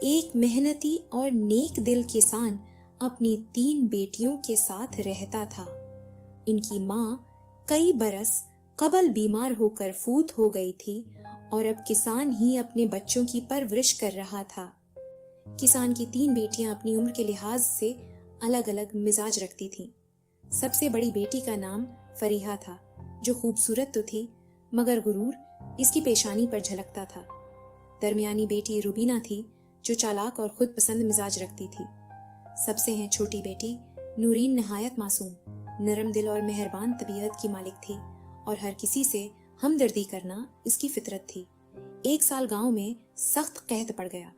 ایک محنتی اور نیک دل کسان اپنی 3 بیٹیوں کے ساتھ رہتا تھا۔ ان کی ماں کئی برس قبل بیمار ہو کر فوت ہو گئی تھی اور اب کسان ہی اپنے بچوں کی پرورش کر رہا تھا۔ کسان کی 3 بیٹیاں اپنی عمر کے لحاظ سے الگ الگ مزاج رکھتی تھیں۔ سب سے بڑی بیٹی کا نام فریحہ تھا، جو خوبصورت تو تھی مگر غرور اس کی پیشانی پر جھلکتا تھا۔ درمیانی بیٹی روبینہ تھی، جو چالاک اور خود پسند مزاج رکھتی تھی۔ سب سے ہیں چھوٹی بیٹی نورین، نہایت معصوم، نرم دل اور مہربان طبیعت کی مالک تھی اور ہر کسی سے ہمدردی کرنا اس کی فطرت تھی۔ ایک سال گاؤں میں سخت قحط پڑ گیا،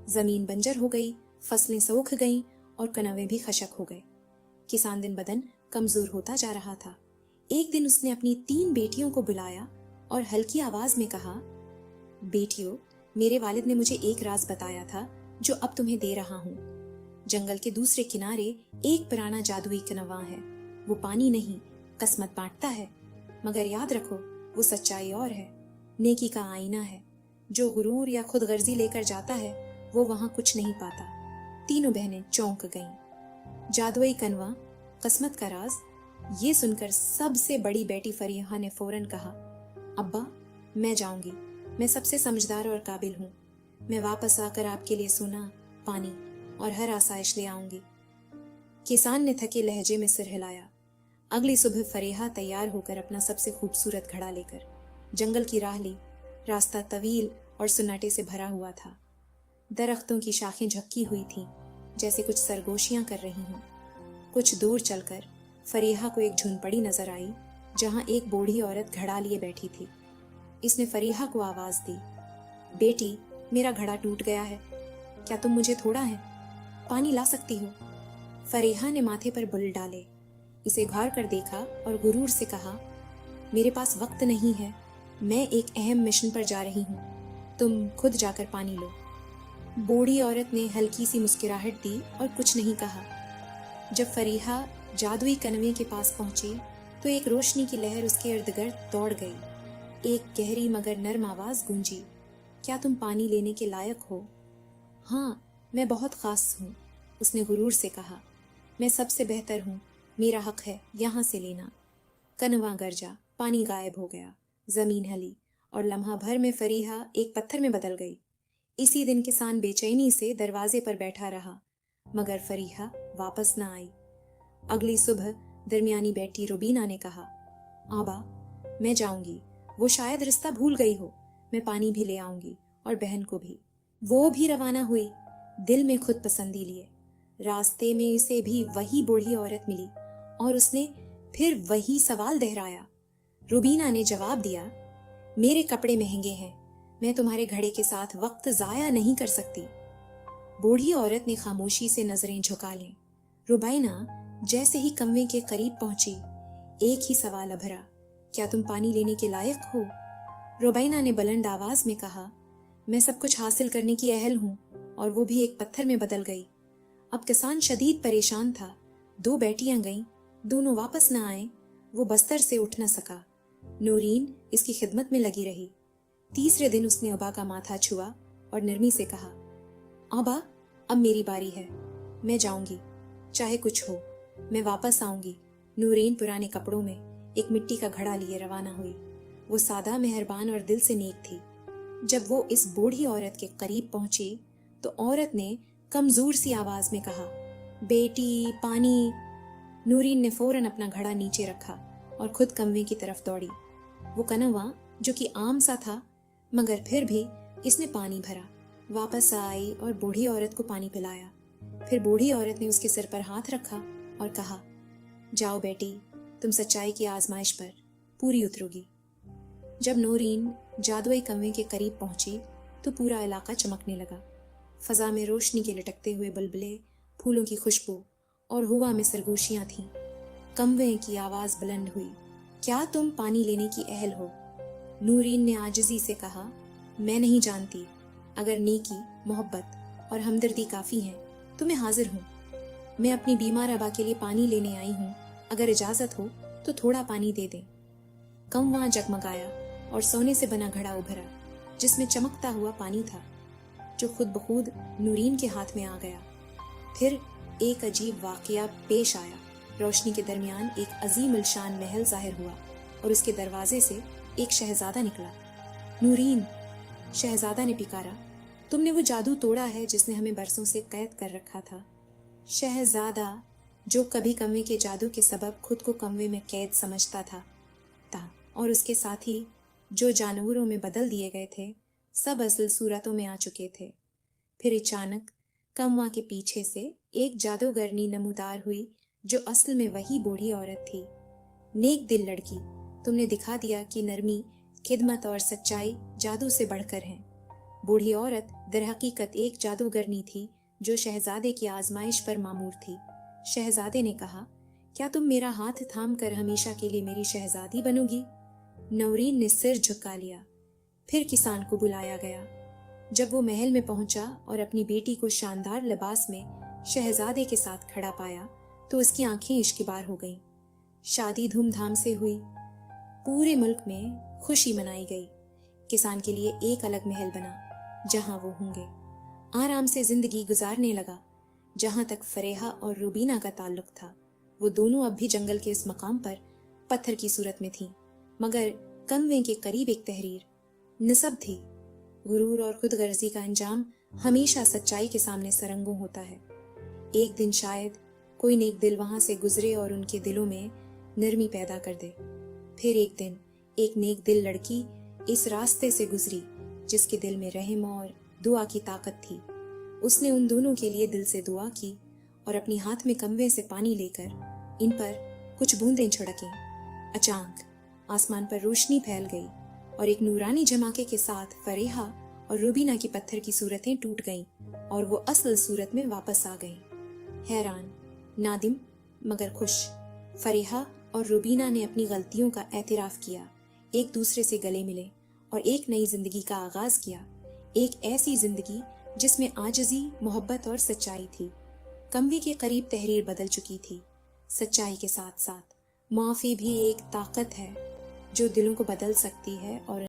زمین بنجر ہو گئی، فصلیں سوکھ گئیں اور کنویں بھی خشک ہو گئے۔ کسان دن بدن کمزور ہوتا جا رہا تھا۔ ایک دن اس نے اپنی 3 بیٹیوں کو بلایا اور ہلکی آواز میں کہا، بیٹیوں، میرے والد نے مجھے ایک راز بتایا تھا جو اب تمہیں دے رہا ہوں۔ جنگل کے دوسرے کنارے ایک پرانا جادوئی کنواں ہے۔ وہ پانی نہیں، قسمت بانٹتا ہے، مگر یاد رکھو وہ سچائی اور ہے، نیکی کا آئینہ ہے۔ جو غرور یا خود غرضی لے کر جاتا ہے وہ وہاں کچھ نہیں پاتا۔ تینوں بہنیں چونک گئیں۔ جادوئی کنواں، قسمت کا راز، یہ سن کر سب سے بڑی بیٹی فریحہ نے فوراً کہا، ابا میں جاؤں گی، میں سب سے سمجھدار اور قابل ہوں، میں واپس آ کر آپ کے لیے سونا، پانی اور ہر آسائش لے آؤں گی۔ کسان نے تھکے لہجے میں سر ہلایا۔ اگلی صبح فریحہ تیار ہو کر اپنا سب سے خوبصورت گھڑا لے کر جنگل کی راہ لی۔ راستہ طویل اور سناٹے سے بھرا ہوا تھا۔ درختوں کی شاخیں جھکی ہوئی تھیں، جیسے کچھ سرگوشیاں کر رہی ہوں۔ کچھ دور چل کر فریحہ کو ایک جھونپڑی نظر آئی، جہاں ایک بوڑھی عورت گھڑا لیے بیٹھی تھی۔ اس نے فریحہ کو آواز دی، بیٹی، میرا گھڑا ٹوٹ گیا ہے، کیا تم مجھے تھوڑا ہے پانی لا سکتی ہو؟ فریحہ نے ماتھے پر بل ڈالے، اسے گھار کر دیکھا اور غرور سے کہا، میرے پاس وقت نہیں ہے، میں ایک اہم مشن پر جا رہی ہوں، تم خود جا کر پانی لو۔ بوڑھی عورت نے ہلکی سی مسکراہٹ دی اور کچھ نہیں کہا۔ جب فریحہ جادوئی کنویں کے پاس پہنچی تو ایک روشنی کی لہر اس کے ارد گرد دوڑ گئی۔ ایک گہری مگر نرم آواز گونجی، کیا تم پانی لینے کے لائق ہو؟ ہاں، میں بہت خاص ہوں، اس نے غرور سے کہا، میں سب سے بہتر ہوں، میرا حق ہے یہاں سے لینا۔ کنواں گرجا، پانی غائب ہو گیا، زمین ہلی اور لمحہ بھر میں فریحہ ایک پتھر میں بدل گئی۔ اسی دن کسان بے چینی سے دروازے پر بیٹھا رہا، مگر فریحہ واپس نہ آئی۔ اگلی صبح درمیانی بیٹی روبینہ نے کہا، آبا میں جاؤں گی، وہ شاید رستہ بھول گئی ہو، میں پانی بھی لے آؤں گی اور بہن کو بھی۔ وہ بھی روانہ ہوئی، دل میں خود پسندی لیے۔ راستے میں اسے بھی وہی بوڑھی عورت ملی اور اس نے پھر وہی سوال دہرایا۔ روبینہ نے جواب دیا، میرے کپڑے مہنگے ہیں، میں تمہارے گھڑے کے ساتھ وقت ضائع نہیں کر سکتی۔ بوڑھی عورت نے خاموشی سے نظریں جھکا لیں۔ روبینہ جیسے ہی کنویں کے قریب پہنچی، ایک ہی سوال ابھرا، کیا تم پانی لینے کے لائق ہو؟ روبینہ نے بلند آواز میں کہا، میں سب کچھ حاصل کرنے کی اہل ہوں، اور وہ بھی ایک پتھر میں بدل گئی۔ اب کسان شدید پریشان تھا، 2 بیٹیاں گئیں، دونوں واپس نہ آئیں، وہ بستر سے اٹھ نہ سکا۔ نورین اس کی خدمت میں لگی رہی۔ تیسرے دن اس نے ابا کا ماتھا چھوا اور نرمی سے کہا، ابا اب میری باری ہے، میں جاؤں گی، چاہے کچھ ہو، میں واپس آؤں گی۔ نورین پرانے کپڑوں میں ایک مٹی کا گھڑا لیے روانہ ہوئی۔ وہ سادہ، مہربان اور دل سے نیک تھی۔ جب وہ اس بوڑھی عورت کے قریب پہنچی تو عورت نے کمزور سی آواز میں کہا، بیٹی پانی۔ نورین نے فوراً اپنا گھڑا نیچے رکھا اور خود کنویں کی طرف دوڑی۔ وہ کنواں جو کہ عام سا تھا، مگر پھر بھی اس نے پانی بھرا، واپس آئی اور بوڑھی عورت کو پانی پلایا۔ پھر بوڑھی عورت نے اس کے سر پر ہاتھ رکھا اور کہا، جاؤ بیٹی، تم سچائی کی آزمائش پر پوری اترو گی۔ جب نورین جادوئی کنویں کے قریب پہنچی تو پورا علاقہ چمکنے لگا۔ فضا میں روشنی کے لٹکتے ہوئے بلبلے، پھولوں کی خوشبو اور ہوا میں سرگوشیاں تھیں۔ کنویں کی آواز بلند ہوئی، کیا تم پانی لینے کی اہل ہو؟ نورین نے عاجزی سے کہا، میں نہیں جانتی، اگر نیکی، محبت اور ہمدردی کافی ہیں تو میں حاضر ہوں۔ میں اپنی بیمار ابا کے لیے پانی لینے آئی ہوں، اگر اجازت ہو تو تھوڑا پانی دے دیں۔ کنواں جگمگایا اور سونے سے بنا گھڑا ابھرا، جس میں چمکتا ہوا پانی تھا۔ جو خود بخود نورین کے ہاتھ میں آ گیا۔ پھر ایک عجیب واقعہ پیش آیا۔ روشنی کے درمیان ایک عظیم الشان محل ظاہر ہوا اور اس کے دروازے سے ایک شہزادہ نکلا۔ نورین، شہزادہ نے پکارا، تم نے وہ جادو توڑا ہے جس نے ہمیں برسوں سے قید کر رکھا تھا۔ شہزادہ، جو کبھی کنویں کے جادو کے سبب خود کو کنویں میں قید سمجھتا تھا اور اس کے ساتھی جو جانوروں میں بدل دیے گئے تھے، سب اصل صورتوں میں آ چکے تھے۔ پھر اچانک کنواں کے پیچھے سے ایک جادوگرنی نمودار ہوئی جو اصل میں وہی بوڑھی عورت تھی۔ نیک دل لڑکی، تم نے دکھا دیا کہ نرمی، خدمت اور سچائی جادو سے بڑھ کر ہیں۔ بوڑھی عورت در حقیقت ایک جادوگرنی تھی جو شہزادے کی آزمائش پر مامور تھی۔ شہزادے نے کہا، کیا تم میرا ہاتھ تھام کر ہمیشہ کے لیے میری شہزادی بنو گی؟ نورین نے سر جھکا لیا۔ پھر کسان کو بلایا گیا۔ جب وہ محل میں پہنچا اور اپنی بیٹی کو شاندار لباس میں شہزادے کے ساتھ کھڑا پایا تو اس کی آنکھیں اشکبار ہو گئیں۔ شادی دھوم دھام سے ہوئی۔ پورے ملک میں خوشی منائی گئی۔ کسان کے لیے ایک الگ محل بنا جہاں وہ ہوں گے۔ آرام سے زندگی گزارنے لگا۔ جہاں تک فریحہ اور روبینہ کا تعلق تھا، وہ دونوں اب بھی جنگل کے اس مقام پر پتھر کی صورت میں تھیں، مگر کنویں کے قریب ایک تحریر نصب تھی۔ غرور اور خود غرضی کا انجام ہمیشہ سچائی کے سامنے سرنگوں ہوتا ہے۔ ایک دن شاید کوئی نیک دل وہاں سے گزرے اور ان کے دلوں میں نرمی پیدا کر دے۔ پھر ایک دن ایک نیک دل لڑکی اس راستے سے گزری جس کے دل میں رحم اور دعا کی طاقت تھی۔ اس نے ان دونوں کے لیے دل سے دعا کی اور اپنی ہاتھ میں کنویں سے پانی لے کر ان پر کچھ بوندیں چھڑکیں۔ اچانک آسمان پر روشنی پھیل گئی اور ایک نورانی جھماکے کے ساتھ فریحہ اور روبینہ کی پتھر کی صورتیں ٹوٹ گئیں اور وہ اصل صورت میں واپس آ گئیں۔ حیران، نادم مگر خوش، فریحہ اور روبینہ نے اپنی غلطیوں کا اعتراف کیا، ایک دوسرے سے گلے ملے اور ایک نئی زندگی کا آغاز کیا۔ ایک ایسی زندگی جس میں عاجزی، محبت اور سچائی تھی۔ کنویں کے قریب تحریر بدل چکی تھی۔ سچائی کے ساتھ ساتھ معافی بھی ایک طاقت ہے جو دلوں کو بدل سکتی ہے اور